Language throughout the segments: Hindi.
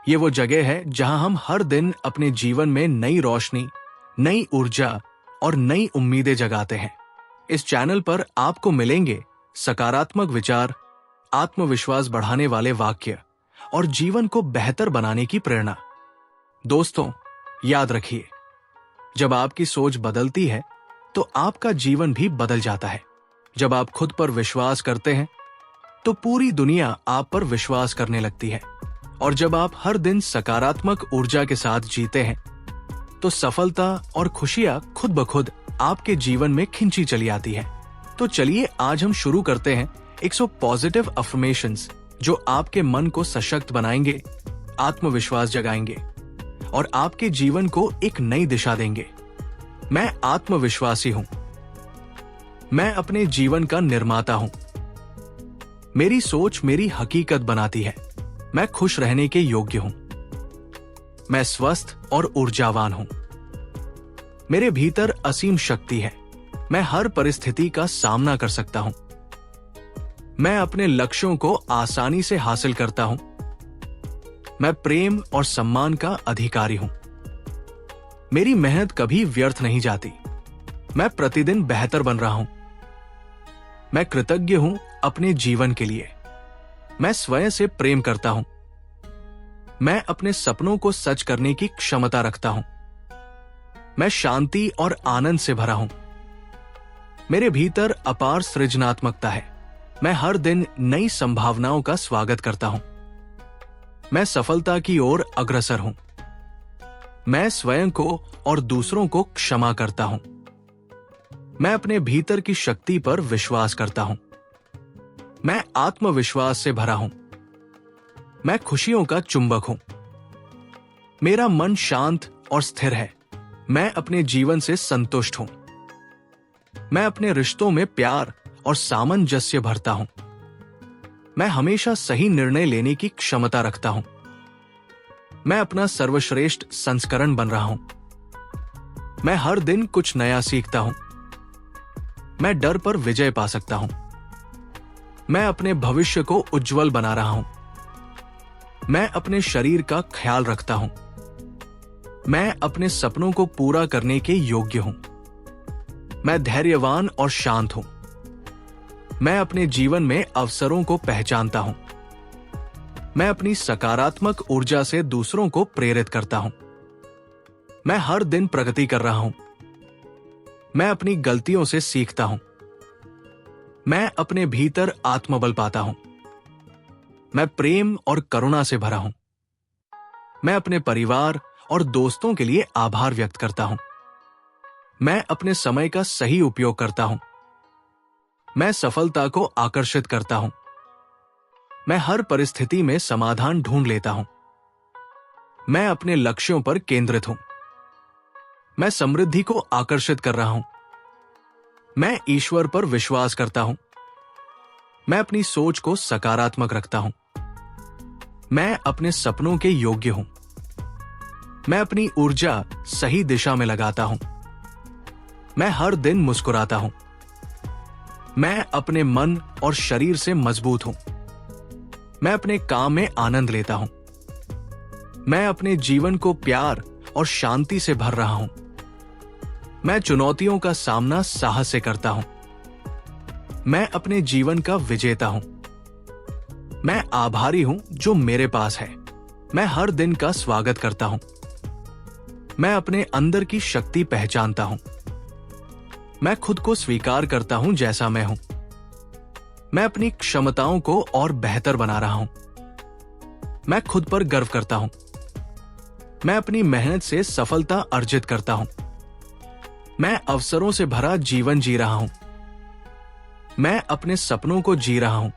ये वो जगह है जहां हम हर दिन अपने जीवन में नई रोशनी, नई ऊर्जा और नई उम्मीदें जगाते हैं। इस चैनल पर आपको मिलेंगे सकारात्मक विचार, आत्मविश्वास बढ़ाने वाले वाक्य और जीवन को बेहतर बनाने की प्रेरणा। दोस्तों, याद रखिए, जब आपकी सोच बदलती है तो आपका जीवन भी बदल जाता है। जब आप खुद पर विश्वास करते हैं तो पूरी दुनिया आप पर विश्वास करने लगती है। और जब आप हर दिन सकारात्मक ऊर्जा के साथ जीते हैं तो सफलता और खुशियां खुद ब खुद आपके जीवन में खिंची चली आती है। तो चलिए आज हम शुरू करते हैं 100 पॉजिटिव अफर्मेशंस जो आपके मन को सशक्त बनाएंगे, आत्मविश्वास जगाएंगे और आपके जीवन को एक नई दिशा देंगे। मैं आत्मविश्वासी हूं। मैं अपने जीवन का निर्माता हूं। मेरी सोच मेरी हकीकत बनाती है। मैं खुश रहने के योग्य हूं। मैं स्वस्थ और ऊर्जावान हूं। मेरे भीतर असीम शक्ति है। मैं हर परिस्थिति का सामना कर सकता हूं। मैं अपने लक्ष्यों को आसानी से हासिल करता हूं। मैं प्रेम और सम्मान का अधिकारी हूं। मेरी मेहनत कभी व्यर्थ नहीं जाती। मैं प्रतिदिन बेहतर बन रहा हूं। मैं कृतज्ञ हूं अपने जीवन के लिए। मैं स्वयं से प्रेम करता हूं। मैं अपने सपनों को सच करने की क्षमता रखता हूं। मैं शांति और आनंद से भरा हूं। मेरे भीतर अपार सृजनात्मकता है। मैं हर दिन नई संभावनाओं का स्वागत करता हूं। मैं सफलता की ओर अग्रसर हूं। मैं स्वयं को और दूसरों को क्षमा करता हूं। मैं अपने भीतर की शक्ति पर विश्वास करता हूं। मैं आत्मविश्वास से भरा हूं। मैं खुशियों का चुंबक हूं। मेरा मन शांत और स्थिर है। मैं अपने जीवन से संतुष्ट हूं। मैं अपने रिश्तों में प्यार और सामंजस्य भरता हूं। मैं हमेशा सही निर्णय लेने की क्षमता रखता हूं। मैं अपना सर्वश्रेष्ठ संस्करण बन रहा हूं। मैं हर दिन कुछ नया सीखता हूं। मैं डर पर विजय पा सकता हूं। मैं अपने भविष्य को उज्जवल बना रहा हूं। मैं अपने शरीर का ख्याल रखता हूं। मैं अपने सपनों को पूरा करने के योग्य हूं। मैं धैर्यवान और शांत हूं। मैं अपने जीवन में अवसरों को पहचानता हूं। मैं अपनी सकारात्मक ऊर्जा से दूसरों को प्रेरित करता हूं। मैं हर दिन प्रगति कर रहा हूं। मैं अपनी गलतियों से सीखता हूं। मैं अपने भीतर आत्मबल पाता हूं। मैं प्रेम और करुणा से भरा हूं। मैं अपने परिवार और दोस्तों के लिए आभार व्यक्त करता हूं। मैं अपने समय का सही उपयोग करता हूं। मैं सफलता को आकर्षित करता हूं। मैं हर परिस्थिति में समाधान ढूंढ लेता हूं। मैं अपने लक्ष्यों पर केंद्रित हूं। मैं समृद्धि को आकर्षित कर रहा हूं। मैं ईश्वर पर विश्वास करता हूं। मैं अपनी सोच को सकारात्मक रखता हूं। मैं अपने सपनों के योग्य हूं। मैं अपनी ऊर्जा सही दिशा में लगाता हूं। मैं हर दिन मुस्कुराता हूं। मैं अपने मन और शरीर से मजबूत हूं। मैं अपने काम में आनंद लेता हूं। मैं अपने जीवन को प्यार और शांति से भर रहा हूं। मैं चुनौतियों का सामना साहस से करता हूं। मैं अपने जीवन का विजेता हूं। मैं आभारी हूं जो मेरे पास है। मैं हर दिन का स्वागत करता हूं। मैं अपने अंदर की शक्ति पहचानता हूं। मैं खुद को स्वीकार करता हूं जैसा मैं हूं। मैं अपनी क्षमताओं को और बेहतर बना रहा हूं। मैं खुद पर गर्व करता हूं। मैं अपनी मेहनत से सफलता अर्जित करता हूं। मैं अवसरों से भरा जीवन जी रहा हूं। मैं अपने सपनों को जी रहा हूं।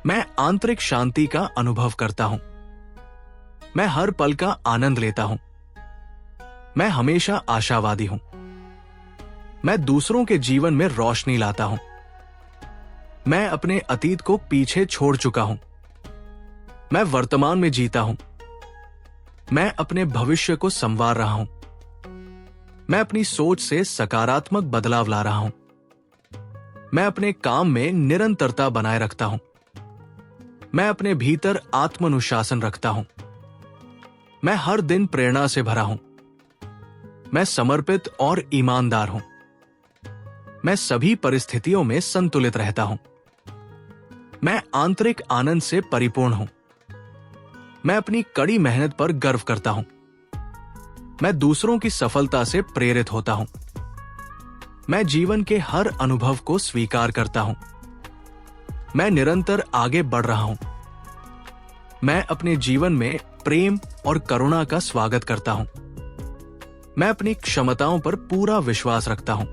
मैं आंतरिक शांति का अनुभव करता हूं। मैं हर पल का आनंद लेता हूं। मैं हमेशा आशावादी हूं। मैं दूसरों के जीवन में रोशनी लाता हूं। मैं अपने अतीत को पीछे छोड़ चुका हूं। मैं वर्तमान में जीता हूं। मैं अपने भविष्य को संवार रहा हूं। मैं अपनी सोच से सकारात्मक बदलाव ला रहा हूं। मैं अपने काम में निरंतरता बनाए रखता हूं। मैं अपने भीतर आत्मानुशासन रखता हूं। मैं हर दिन प्रेरणा से भरा हूं। मैं समर्पित और ईमानदार हूं। मैं सभी परिस्थितियों में संतुलित रहता हूं। मैं आंतरिक आनंद से परिपूर्ण हूं। मैं अपनी कड़ी मेहनत पर गर्व करता हूं। मैं दूसरों की सफलता से प्रेरित होता हूं। मैं जीवन के हर अनुभव को स्वीकार करता हूं। मैं निरंतर आगे बढ़ रहा हूं। मैं अपने जीवन में प्रेम और करुणा का स्वागत करता हूं। मैं अपनी क्षमताओं पर पूरा विश्वास रखता हूं।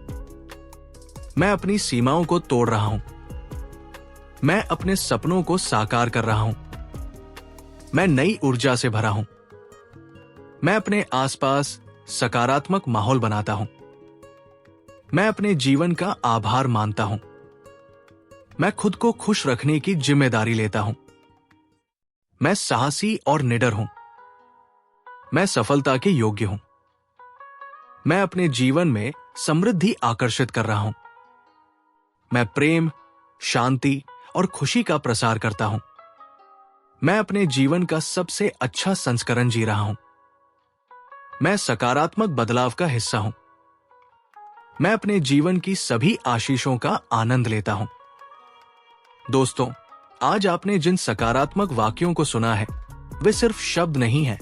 मैं अपनी सीमाओं को तोड़ रहा हूं। मैं अपने सपनों को साकार कर रहा हूं। मैं नई ऊर्जा से भरा हूं। मैं अपने आसपास सकारात्मक माहौल बनाता हूं। मैं अपने जीवन का आभार मानता हूं। मैं खुद को खुश रखने की जिम्मेदारी लेता हूं। मैं साहसी और निडर हूं। मैं सफलता के योग्य हूं। मैं अपने जीवन में समृद्धि आकर्षित कर रहा हूं। मैं प्रेम, शांति और खुशी का प्रसार करता हूं। मैं अपने जीवन का सबसे अच्छा संस्करण जी रहा हूं। मैं सकारात्मक बदलाव का हिस्सा हूं। मैं अपने जीवन की सभी आशीषों का आनंद लेता हूं। दोस्तों, आज आपने जिन सकारात्मक वाक्यों को सुना है, वे सिर्फ शब्द नहीं हैं,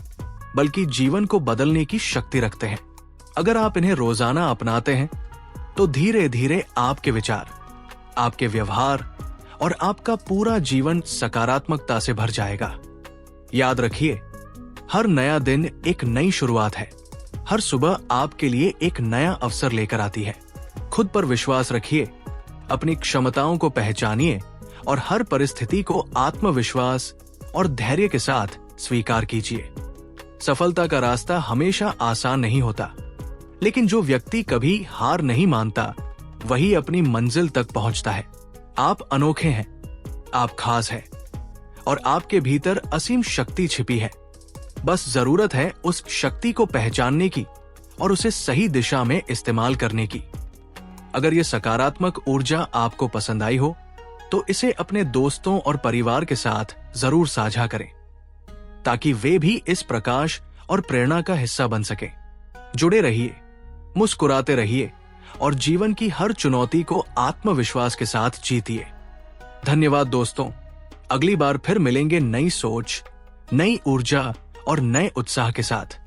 बल्कि जीवन को बदलने की शक्ति रखते हैं। अगर आप इन्हें रोजाना अपनाते हैं, तो धीरे धीरे आपके विचार, आपके व्यवहार और आपका पूरा जीवन सकारात्मकता से भर जाएगा। याद रखिए, हर नया दिन एक नई शुरुआत है। हर सुबह आपके लिए एक नया अवसर लेकर आती है। खुद पर विश्वास रखिए, अपनी क्षमताओं को पहचानिए और हर परिस्थिति को आत्मविश्वास और धैर्य के साथ स्वीकार कीजिए। सफलता का रास्ता हमेशा आसान नहीं होता, लेकिन जो व्यक्ति कभी हार नहीं मानता, वही अपनी मंजिल तक पहुंचता है। आप अनोखे हैं, आप खास हैं और आपके भीतर असीम शक्ति छिपी है। बस जरूरत है उस शक्ति को पहचानने की और उसे सही दिशा में इस्तेमाल करने की। अगर ये सकारात्मक ऊर्जा आपको पसंद आई हो, तो इसे अपने दोस्तों और परिवार के साथ जरूर साझा करें, ताकि वे भी इस प्रकाश और प्रेरणा का हिस्सा बन सके। जुड़े रहिए, मुस्कुराते रहिए और जीवन की हर चुनौती को आत्मविश्वास के साथ जीतिए। धन्यवाद दोस्तों। अगली बार फिर मिलेंगे नई सोच, नई ऊर्जा और नए उत्साह के साथ।